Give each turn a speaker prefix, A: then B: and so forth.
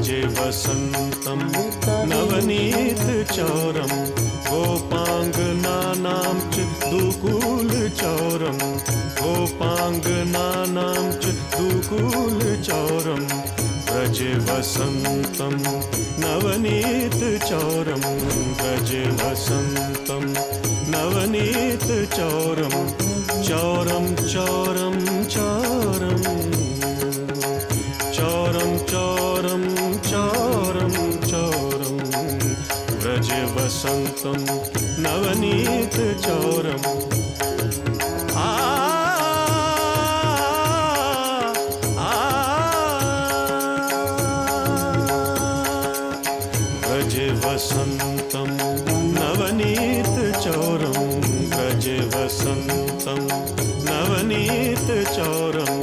A: व्रजे वसन्तं नवनीतचौरं गोपाङ्गनानां च दुकूलचौरं गोपाङ्गनानां च दुकूलचौरं व्रजे वसन्तं नवनीतचौरं व्रजे वसन्तं नवनीतचौरं चौरं चौरं चौरं चौरं चौरं चौरं चौरं व्रजे वसन्तं नवनीतचौरम् व्रजे वसन्तं नवनीतचौरं व्रजे वसन्तं नवनीतचौरम्